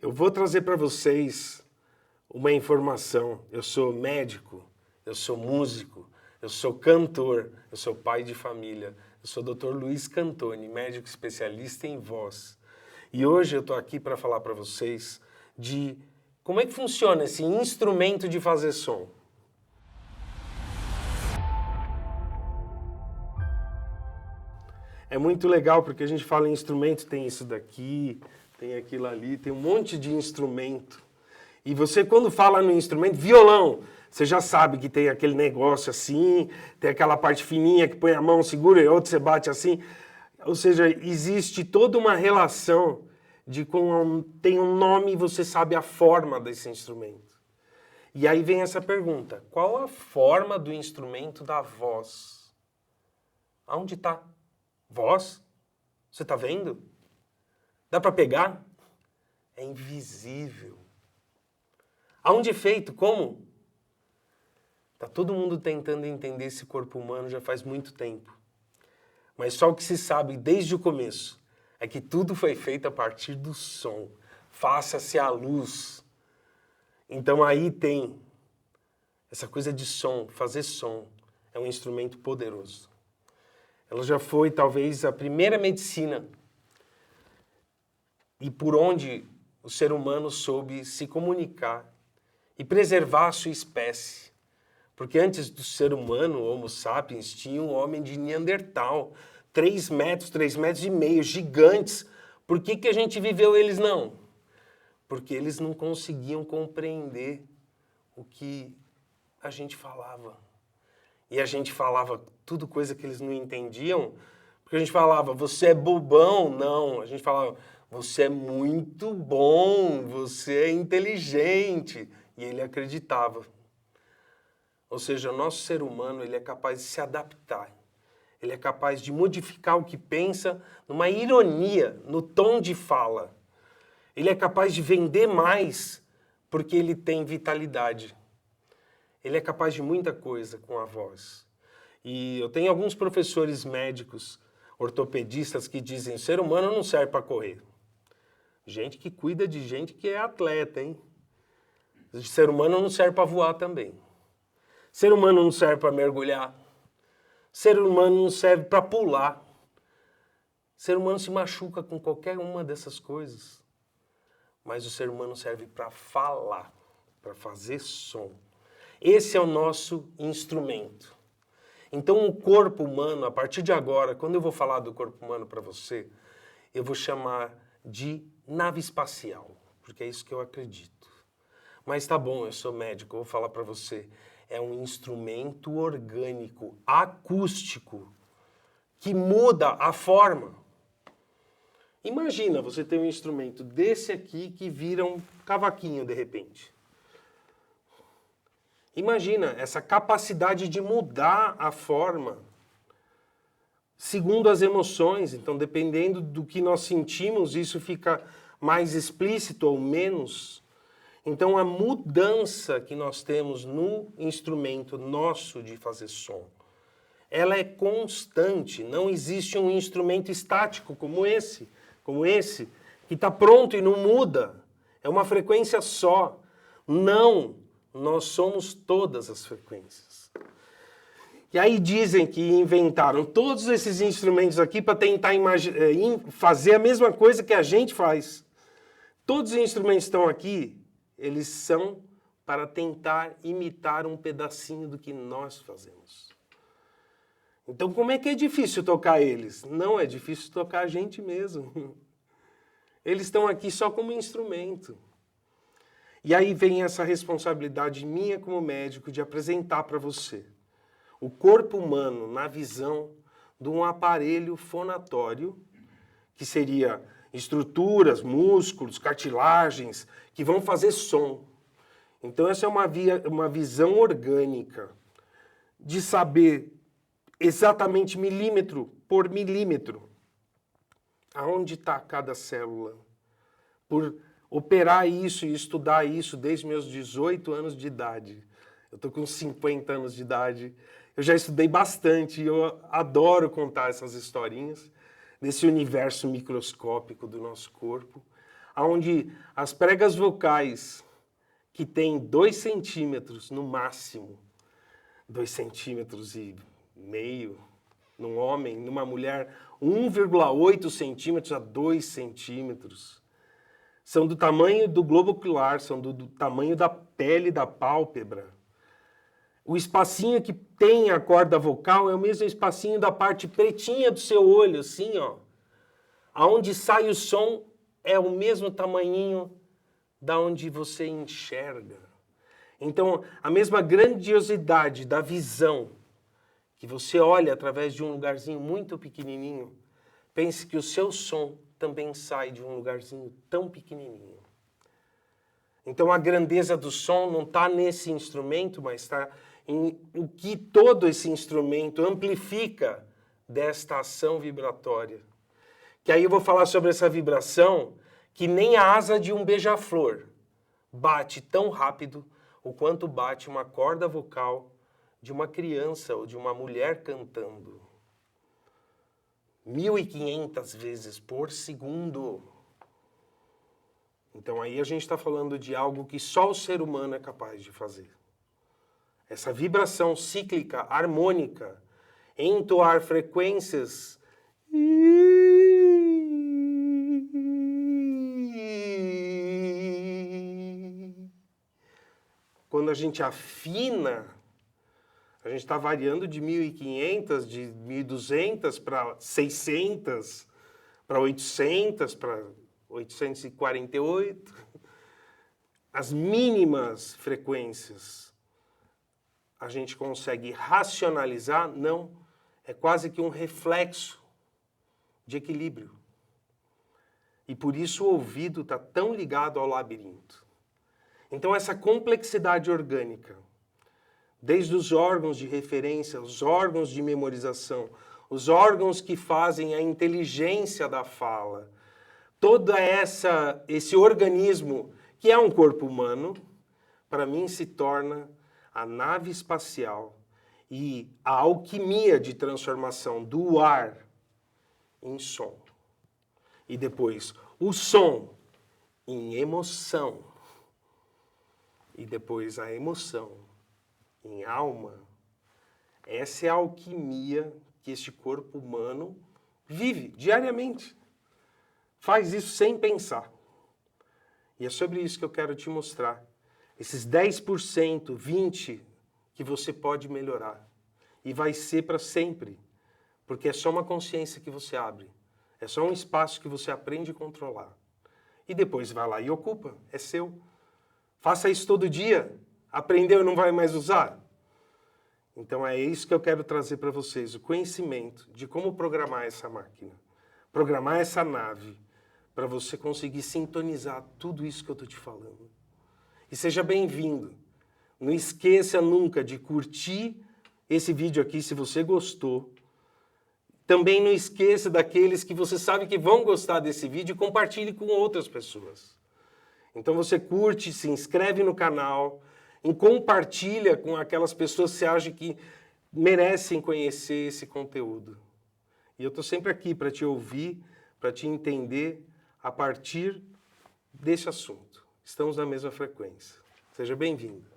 Eu vou trazer para vocês uma informação. Eu sou médico, eu sou músico, eu sou cantor, eu sou pai de família. Eu sou o Dr. Luiz Cantoni, médico especialista em voz. E hoje eu estou aqui para falar para vocês de como é que funciona esse instrumento de fazer som. É muito legal porque a gente fala em instrumento, tem isso daqui, tem aquilo ali, tem um monte de instrumento. E você, quando fala no instrumento, violão, você já sabe que tem aquele negócio assim, tem aquela parte fininha que põe a mão, segura e outra você bate assim. Ou seja, existe toda uma relação de tem um nome e você sabe a forma desse instrumento. E aí vem essa pergunta, qual a forma do instrumento da voz? Aonde está? Voz? Você está vendo? Dá para pegar? É invisível. Aonde é feito? Como? Está todo mundo tentando entender esse corpo humano já faz muito tempo. Mas só o que se sabe desde o começo é que tudo foi feito a partir do som. Faça-se a luz. Então aí tem essa coisa de som, fazer som. É um instrumento poderoso. Ela já foi, talvez, a primeira medicina e por onde o ser humano soube se comunicar e preservar a sua espécie. Porque antes do ser humano, o Homo sapiens, tinha um homem de Neandertal, 3 metros e meio, gigantes. Por que a gente viveu eles não? Porque eles não conseguiam compreender o que a gente falava. E a gente falava tudo coisa que eles não entendiam, porque a gente falava, você é bobão? Não, a gente falava, você é muito bom, você é inteligente. E ele acreditava. Ou seja, o nosso ser humano ele é capaz de se adaptar. Ele é capaz de modificar o que pensa numa ironia, no tom de fala. Ele é capaz de vender mais porque ele tem vitalidade. Ele é capaz de muita coisa com a voz. E eu tenho alguns professores médicos, ortopedistas, que dizem, o ser humano não serve para correr. Gente que cuida de gente que é atleta, hein? O ser humano não serve para voar também. Ser humano não serve para mergulhar. Ser humano não serve para pular. Ser humano se machuca com qualquer uma dessas coisas. Mas o ser humano serve para falar, para fazer som. Esse é o nosso instrumento. Então o corpo humano, a partir de agora, quando eu vou falar do corpo humano para você, eu vou chamar de nave espacial, porque é isso que eu acredito. Mas tá bom, eu sou médico, eu vou falar para você. É um instrumento orgânico, acústico, que muda a forma. Imagina, você tem um instrumento desse aqui que vira um cavaquinho de repente. Imagina essa capacidade de mudar a forma segundo as emoções. Então, dependendo do que nós sentimos, isso fica mais explícito ou menos. Então, a mudança que nós temos no instrumento nosso de fazer som, ela é constante. Não existe um instrumento estático como esse, que está pronto e não muda. É uma frequência só. Não, nós somos todas as frequências. E aí dizem que inventaram todos esses instrumentos aqui para tentar fazer a mesma coisa que a gente faz. Todos os instrumentos que estão aqui, eles são para tentar imitar um pedacinho do que nós fazemos. Então, como é que é difícil tocar eles? Não é difícil tocar a gente mesmo. Eles estão aqui só como instrumento. E aí vem essa responsabilidade minha como médico de apresentar para você o corpo humano na visão de um aparelho fonatório, que seria estruturas, músculos, cartilagens, que vão fazer som. Então essa é uma visão orgânica de saber exatamente milímetro por milímetro aonde está cada célula. Por operar isso e estudar isso desde meus 18 anos de idade. Eu estou com 50 anos de idade. Eu já estudei bastante e eu adoro contar essas historinhas desse universo microscópico do nosso corpo, onde as pregas vocais, que têm 2 centímetros no máximo, 2,5 centímetros num homem, numa mulher, 1,8 centímetros a 2 centímetros, são do tamanho do globo ocular, são do tamanho da pele da pálpebra. O espacinho que tem a corda vocal é o mesmo espacinho da parte pretinha do seu olho, assim, ó. Aonde sai o som é o mesmo tamanhinho da onde você enxerga. Então, a mesma grandiosidade da visão que você olha através de um lugarzinho muito pequenininho, pense que o seu som também sai de um lugarzinho tão pequenininho. Então, a grandeza do som não está nesse instrumento, mas está em o que todo esse instrumento amplifica desta ação vibratória. Que aí eu vou falar sobre essa vibração que nem a asa de um beija-flor bate tão rápido o quanto bate uma corda vocal de uma criança ou de uma mulher cantando. 1.500 vezes por segundo. Então aí a gente está falando de algo que só o ser humano é capaz de fazer. Essa vibração cíclica, harmônica, entoar frequências. Quando a gente afina, a gente está variando de 1.500, de 1.200 para 600, para 800, para 848. As mínimas frequências a gente consegue racionalizar? Não. É quase que um reflexo de equilíbrio. E por isso o ouvido está tão ligado ao labirinto. Então essa complexidade orgânica, desde os órgãos de referência, os órgãos de memorização, os órgãos que fazem a inteligência da fala, todo esse organismo que é um corpo humano, para mim se torna a nave espacial e a alquimia de transformação do ar em som. E depois o som em emoção. E depois a emoção em alma. Essa é a alquimia que este corpo humano vive diariamente. Faz isso sem pensar. E é sobre isso que eu quero te mostrar. Esses 10%, 20% que você pode melhorar. E vai ser para sempre. Porque é só uma consciência que você abre. É só um espaço que você aprende a controlar. E depois vai lá e ocupa. É seu. Faça isso todo dia. Aprendeu e não vai mais usar? Então é isso que eu quero trazer para vocês. O conhecimento de como programar essa máquina. Programar essa nave. Para você conseguir sintonizar tudo isso que eu estou te falando. E seja bem-vindo. Não esqueça nunca de curtir esse vídeo aqui se você gostou. Também não esqueça daqueles que você sabe que vão gostar desse vídeo e compartilhe com outras pessoas. Então você curte, se inscreve no canal e compartilha com aquelas pessoas que você acha que merecem conhecer esse conteúdo. E eu estou sempre aqui para te ouvir, para te entender a partir desse assunto. Estamos na mesma frequência. Seja bem-vindo.